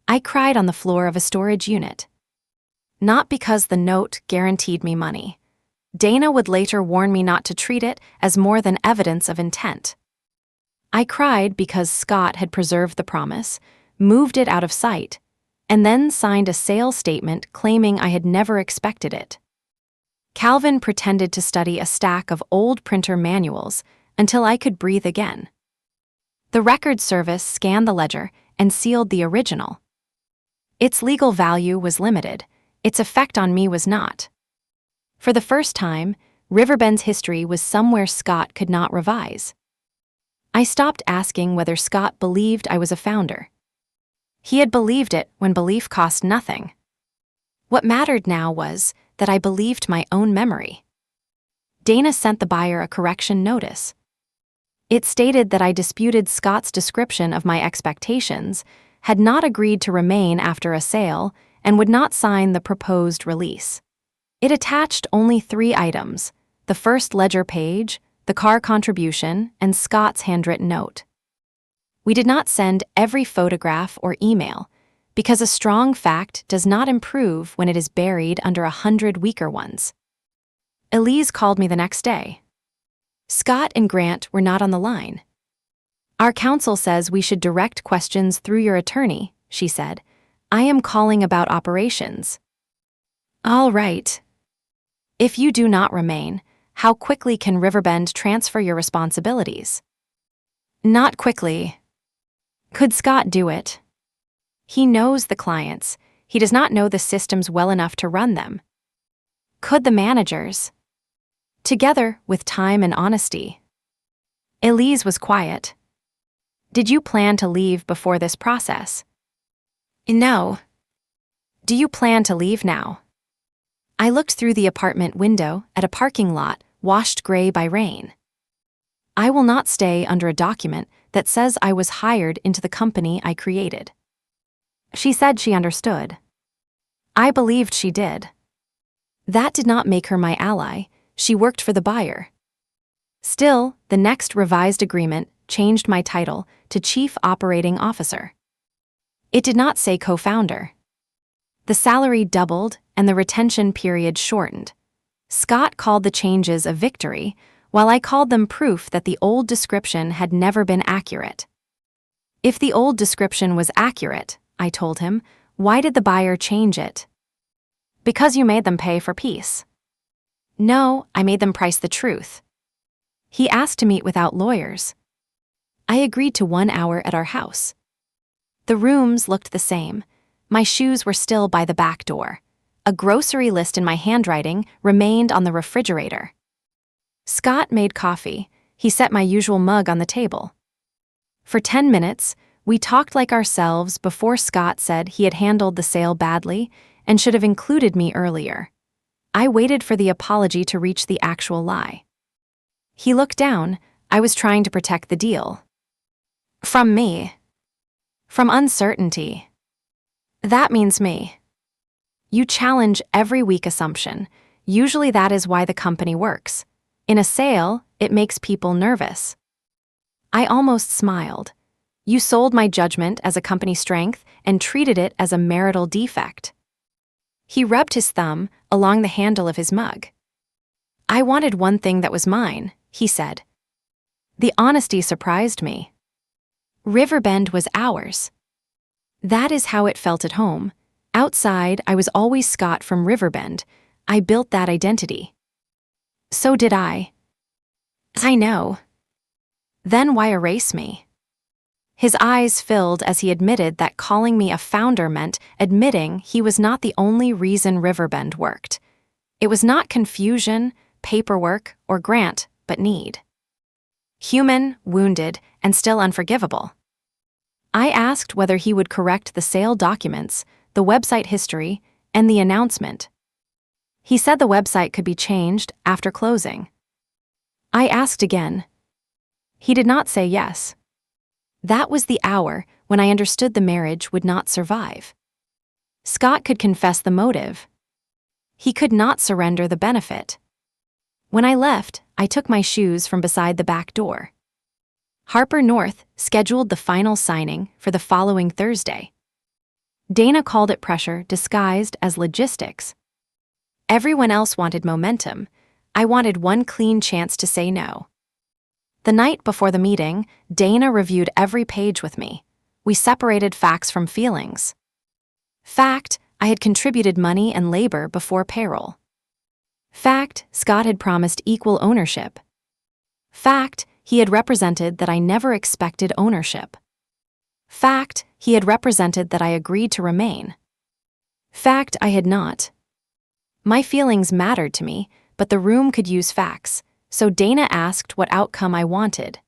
I cried on the floor of a storage unit. not because the note guaranteed me money. Dana would later warn me not to treat it as more than evidence of intent. I cried because Scott had preserved the promise, moved it out of sight, and then signed a sales statement claiming I had never expected it. Calvin pretended to study a stack of old printer manuals until I could breathe again. The record service scanned the ledger and sealed the original. Its legal value was limited, its effect on me was not. For the first time, Riverbend's history was somewhere Scott could not revise. I stopped asking whether Scott believed I was a founder. He had believed it when belief cost nothing. What mattered now was that I believed my own memory. Dana sent the buyer a correction notice. It stated that I disputed Scott's description of my expectations, had not agreed to remain after a sale, and would not sign the proposed release. It attached only 3 items: the first ledger page, the car contribution, and Scott's handwritten note. We did not send every photograph or email, because a strong fact does not improve when it is buried under 100 weaker ones. Elise called me the next day. Scott and Grant were not on the line. "Our counsel says we should direct questions through your attorney," she said. "I am calling about operations." "All right. If you do not remain, how quickly can Riverbend transfer your responsibilities?" "Not quickly." "Could Scott do it?" "He knows the clients. He does not know the systems well enough to run them." "Could the managers?" "Together with time and honesty." Elise was quiet. "Did you plan to leave before this process?" "No." "Do you plan to leave now?" I looked through the apartment window at a parking lot washed gray by rain. I will not stay under a document that says I was hired into the company I created. She said she understood. I believed she did. That did not make her my ally. She worked for the buyer. Still, the next revised agreement changed my title to Chief Operating Officer. It did not say co-founder. The salary doubled and the retention period shortened. Scott called the changes a victory, while I called them proof that the old description had never been accurate. If the old description was accurate, I told him, why did the buyer change it? "Because you made them pay for peace." "No, I made them price the truth." He asked to meet without lawyers. I agreed to 1 hour at our house. The rooms looked the same. My shoes were still by the back door. A grocery list in my handwriting remained on the refrigerator. Scott made coffee. He set my usual mug on the table. For 10 minutes, we talked like ourselves before Scott said he had handled the sale badly and should have included me earlier. I waited for the apology to reach the actual lie. He looked down. I was trying to protect the deal. "From me." "From uncertainty." "That means me." You challenge every weak assumption. Usually that is why the company works. In a sale, it makes people nervous. I almost smiled. You sold my judgment as a company strength and treated it as a marital defect. He rubbed his thumb along the handle of his mug. "I wanted one thing that was mine," he said. The honesty surprised me. Riverbend was ours. That is how it felt at home. Outside, I was always Scott from Riverbend. I built that identity. So did I. I know. Then why erase me? His eyes filled as he admitted that calling me a founder meant admitting he was not the only reason Riverbend worked. It was not confusion, paperwork, or Grant, but need. Human, wounded, and still unforgivable. I asked whether he would correct the sale documents, the website history, and the announcement. He said the website could be changed after closing. I asked again. He did not say yes. That was the hour when I understood the marriage would not survive. Scott could confess the motive. He could not surrender the benefit. When I left, I took my shoes from beside the back door. Harper North scheduled the final signing for the following Thursday. Dana called it pressure disguised as logistics. Everyone else wanted momentum. I wanted one clean chance to say no. The night before the meeting, Dana reviewed every page with me. We separated facts from feelings. Fact, I had contributed money and labor before payroll. Fact, Scott had promised equal ownership. Fact, he had represented that I never expected ownership. Fact, he had represented that I agreed to remain. Fact, I had not. My feelings mattered to me, but the room could use facts, so Dana asked what outcome I wanted.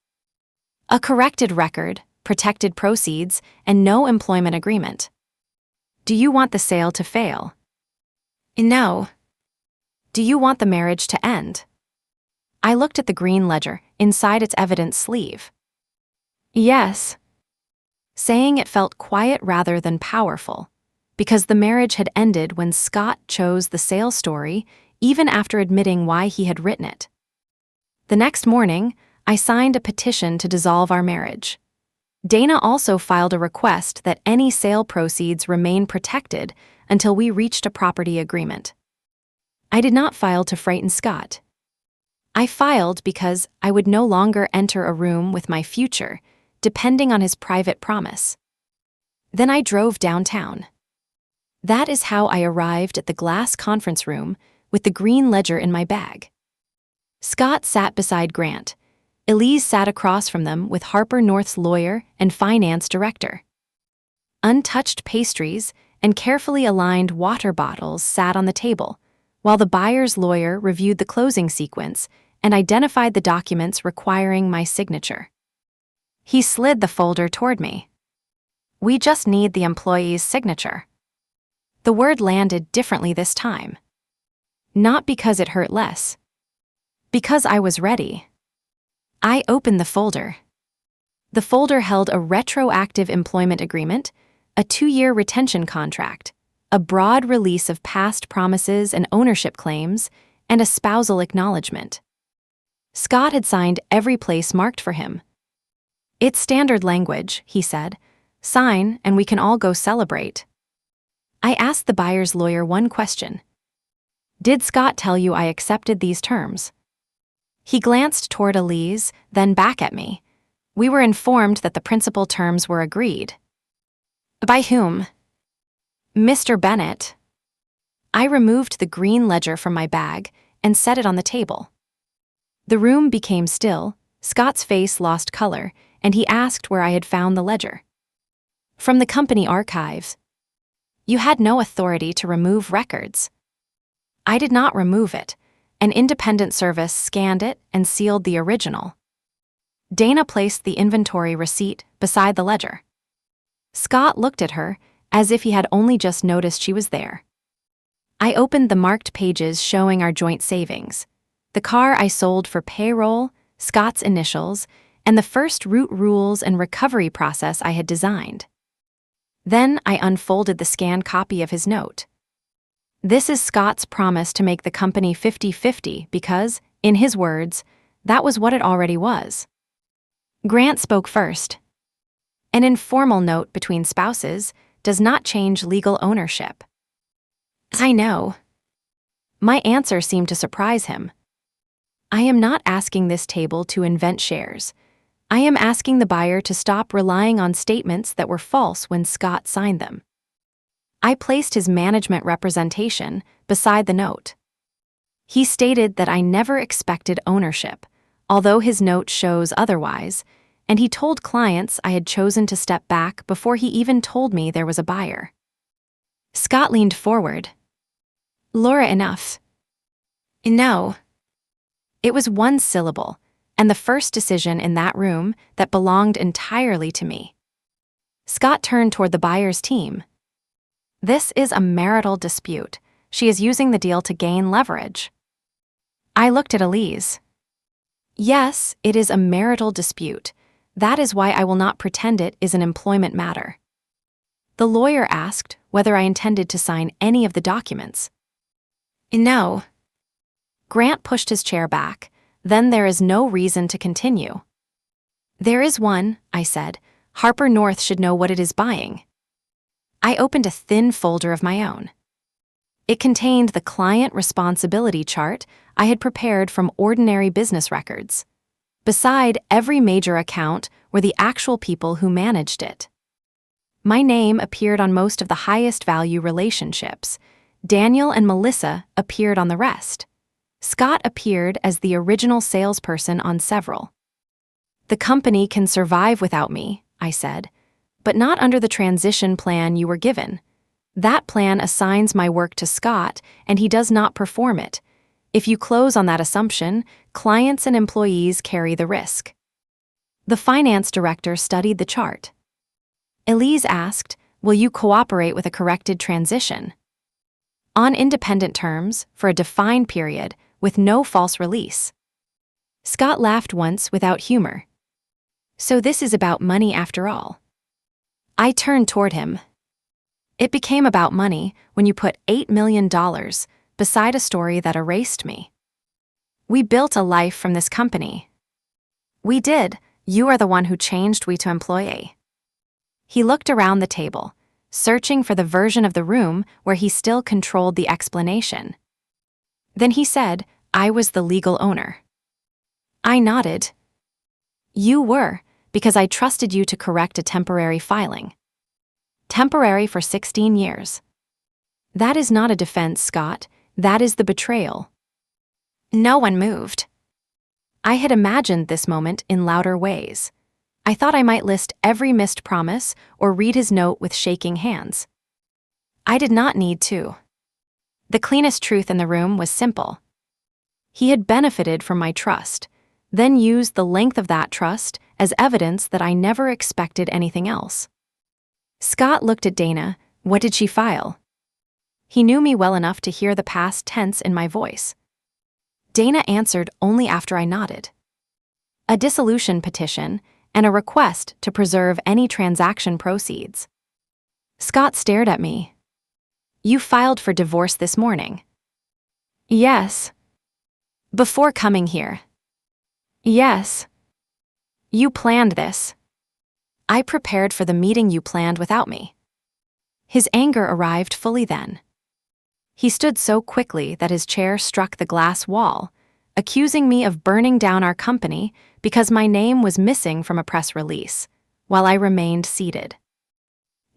A corrected record, protected proceeds, and no employment agreement. Do you want the sale to fail? No. Do you want the marriage to end? I looked at the green ledger inside its evidence sleeve. Yes. Saying it felt quiet rather than powerful, because the marriage had ended when Scott chose the sale story, even after admitting why he had written it. The next morning, I signed a petition to dissolve our marriage. Dana also filed a request that any sale proceeds remain protected until we reached a property agreement. I did not file to frighten Scott. I filed because I would no longer enter a room with my future, depending on his private promise. Then I drove downtown. That is how I arrived at the glass conference room with the green ledger in my bag. Scott sat beside Grant. Elise sat across from them with Harper North's lawyer and finance director. Untouched pastries and carefully aligned water bottles sat on the table, while the buyer's lawyer reviewed the closing sequence and identified the documents requiring my signature. He slid the folder toward me. We just need the employee's signature. The word landed differently this time. Not because it hurt less. Because I was ready. I opened the folder. The folder held a retroactive employment agreement, a 2-year retention contract, a broad release of past promises and ownership claims, and a spousal acknowledgement. Scott had signed every place marked for him. It's standard language, he said. Sign, and we can all go celebrate. I asked the buyer's lawyer one question. Did Scott tell you I accepted these terms? He glanced toward Elise, then back at me. We were informed that the principal terms were agreed. By whom? Mr. Bennett. I removed the green ledger from my bag and set it on the table. The room became still, Scott's face lost color, and he asked where I had found the ledger. From the company archives. You had no authority to remove records. I did not remove it. An independent service scanned it and sealed the original. Dana placed the inventory receipt beside the ledger. Scott looked at her as if he had only just noticed she was there. I opened the marked pages showing our joint savings, the car I sold for payroll, Scott's initials, and the first root rules and recovery process I had designed. Then I unfolded the scanned copy of his note. This is Scott's promise to make the company 50-50 because, in his words, that was what it already was. Grant spoke first. An informal note between spouses does not change legal ownership. I know. My answer seemed to surprise him. I am not asking this table to invent shares. I am asking the buyer to stop relying on statements that were false when Scott signed them. I placed his management representation beside the note. He stated that I never expected ownership, although his note shows otherwise, and he told clients I had chosen to step back before he even told me there was a buyer. Scott leaned forward. Laura, enough. No. It was one syllable, and the first decision in that room that belonged entirely to me. Scott turned toward the buyer's team. This is a marital dispute. She is using the deal to gain leverage. I looked at Elise. Yes, it is a marital dispute. That is why I will not pretend it is an employment matter. The lawyer asked whether I intended to sign any of the documents. No. Grant pushed his chair back. Then there is no reason to continue. There is one, I said. Harper North should know what it is buying. I opened a thin folder of my own. It contained the client responsibility chart I had prepared from ordinary business records. Beside every major account were the actual people who managed it. My name appeared on most of the highest value relationships. Daniel and Melissa appeared on the rest. Scott appeared as the original salesperson on several. "The company can survive without me," I said, "but not under the transition plan you were given. That plan assigns my work to Scott, and he does not perform it. If you close on that assumption, clients and employees carry the risk." The finance director studied the chart. Elise asked, "Will you cooperate with a corrected transition?" "On independent terms, for a defined period, with no false release." Scott laughed once without humor. "So this is about money after all." I turned toward him. "It became about money when you put $8 million beside a story that erased me. We built a life from this company." "We did. You are the one who changed we to employee." He looked around the table, searching for the version of the room where he still controlled the explanation. Then he said, "I was the legal owner." I nodded. "You were, because I trusted you to correct a temporary filing." "Temporary for 16 years. That is not a defense, Scott. That is the betrayal." No one moved. I had imagined this moment in louder ways. I thought I might list every missed promise or read his note with shaking hands. I did not need to. The cleanest truth in the room was simple. He had benefited from my trust, then used the length of that trust as evidence that I never expected anything else. Scott looked at Dana. What did she file? He knew me well enough to hear the past tense in my voice. Dana answered only after I nodded. A dissolution petition and a request to preserve any transaction proceeds. Scott stared at me. "You filed for divorce this morning?" "Yes." "Before coming here?" "Yes." "You planned this?" "I prepared for the meeting you planned without me." His anger arrived fully then. He stood so quickly that his chair struck the glass wall, accusing me of burning down our company because my name was missing from a press release, while I remained seated.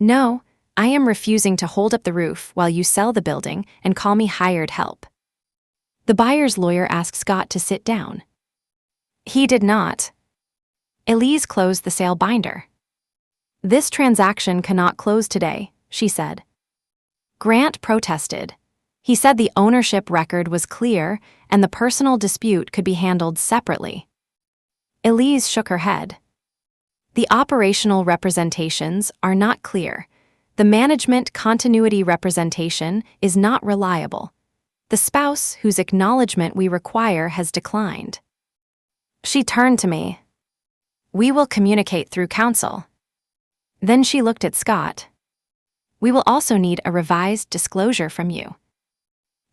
"No, I am refusing to hold up the roof while you sell the building and call me hired help." The buyer's lawyer asked Scott to sit down. He did not. Elise closed the sale binder. "This transaction cannot close today," she said. Grant protested. He said the ownership record was clear and the personal dispute could be handled separately. Elise shook her head. "The operational representations are not clear. The management continuity representation is not reliable. The spouse whose acknowledgement we require has declined." She turned to me. "We will communicate through counsel." Then she looked at Scott. "We will also need a revised disclosure from you."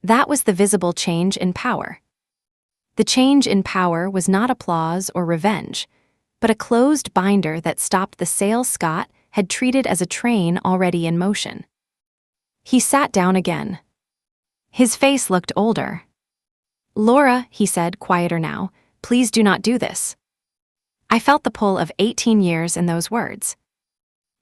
That was the visible change in power. The change in power was not applause or revenge, but a closed binder that stopped the sale Scott had treated as a train already in motion. He sat down again. His face looked older. "Laura," he said, quieter now, "please do not do this." I felt the pull of 18 years in those words.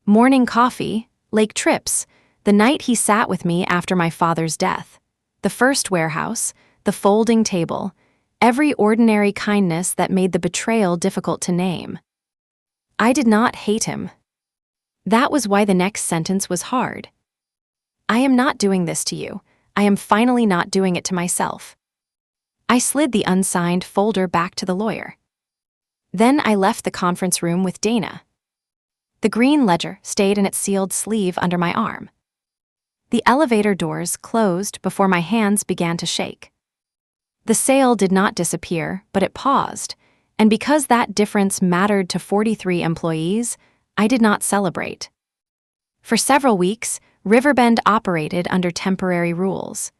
Morning coffee, lake trips, the night he sat with me after my father's death, the first warehouse, the folding table, every ordinary kindness that made the betrayal difficult to name. I did not hate him. That was why the next sentence was hard. "I am not doing this to you. I am finally not doing it to myself." I slid the unsigned folder back to the lawyer. Then I left the conference room with Dana. The green ledger stayed in its sealed sleeve under my arm. The elevator doors closed before my hands began to shake. The sale did not disappear, but it paused, and because that difference mattered to 43 employees, I did not celebrate. For several weeks, Riverbend operated under temporary rules.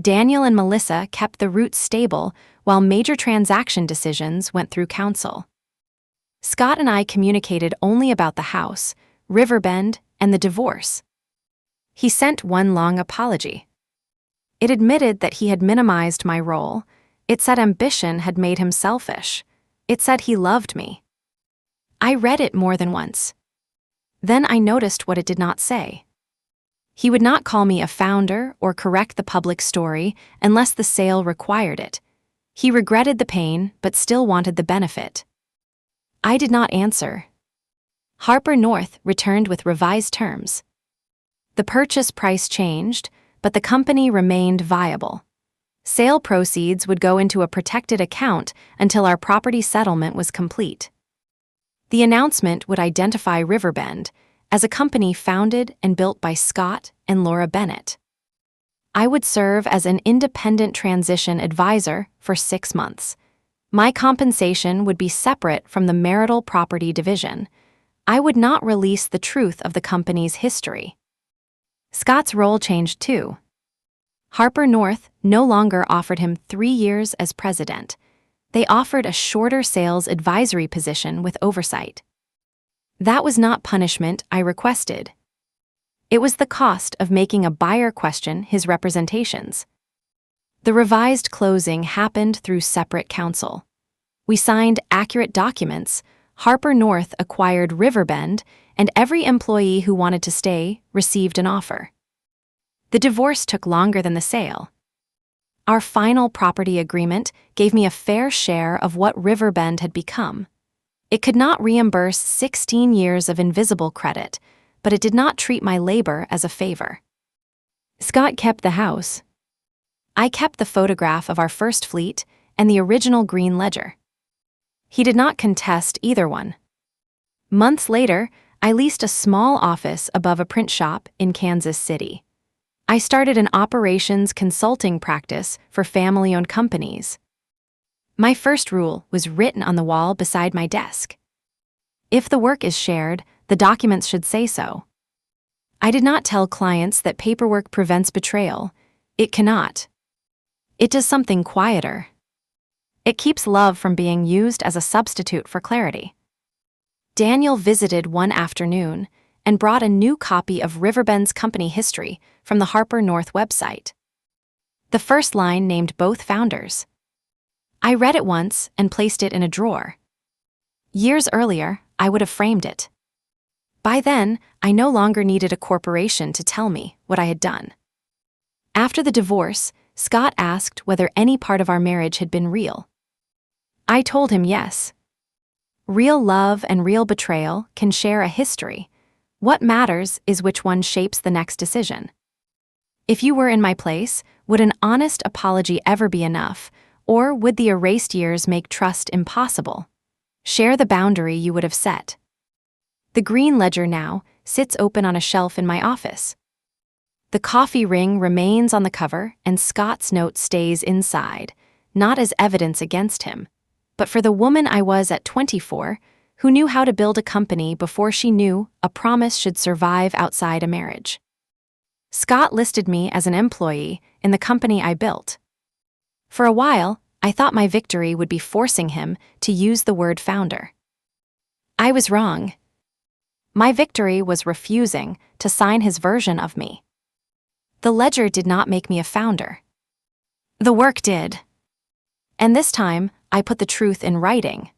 Daniel and Melissa kept the roots stable while major transaction decisions went through counsel. Scott and I communicated only about the house, Riverbend, and the divorce. He sent one long apology. It admitted that he had minimized my role. It said ambition had made him selfish. It said he loved me. I read it more than once. Then I noticed what it did not say. He would not call me a founder or correct the public story unless the sale required it. He regretted the pain but still wanted the benefit. I did not answer. Harper North returned with revised terms. The purchase price changed, but the company remained viable. Sale proceeds would go into a protected account until our property settlement was complete. The announcement would identify Riverbend as a company founded and built by Scott and Laura Bennett. I would serve as an independent transition advisor for 6 months. My compensation would be separate from the marital property division. I would not release the truth of the company's history. Scott's role changed too. Harper North no longer offered him 3 years as president. They offered a shorter sales advisory position with oversight. That was not punishment I requested. It was the cost of making a buyer question his representations. The revised closing happened through separate counsel. We signed accurate documents. Harper North acquired Riverbend, and every employee who wanted to stay received an offer. The divorce took longer than the sale. Our final property agreement gave me a fair share of what Riverbend had become. It could not reimburse 16 years of invisible credit, but it did not treat my labor as a favor. Scott kept the house. I kept the photograph of our first fleet and the original green ledger. He did not contest either one. Months later, I leased a small office above a print shop in Kansas City. I started an operations consulting practice for family-owned companies. My first rule was written on the wall beside my desk. If the work is shared, the documents should say so. I did not tell clients that paperwork prevents betrayal. It cannot. It does something quieter. It keeps love from being used as a substitute for clarity. Daniel visited one afternoon and brought a new copy of Riverbend's company history from the Harper North website. The first line named both founders. I read it once and placed it in a drawer. Years earlier, I would have framed it. By then, I no longer needed a corporation to tell me what I had done. After the divorce, Scott asked whether any part of our marriage had been real. I told him yes. Real love and real betrayal can share a history. What matters is which one shapes the next decision. If you were in my place, would an honest apology ever be enough, or would the erased years make trust impossible? Share the boundary you would have set. The green ledger now sits open on a shelf in my office. The coffee ring remains on the cover and Scott's note stays inside, not as evidence against him, but for the woman I was at 24, who knew how to build a company before she knew a promise should survive outside a marriage. Scott listed me as an employee in the company I built. For a while, I thought my victory would be forcing him to use the word founder. I was wrong. My victory was refusing to sign his version of me. The ledger did not make me a founder. The work did. And this time, I put the truth in writing.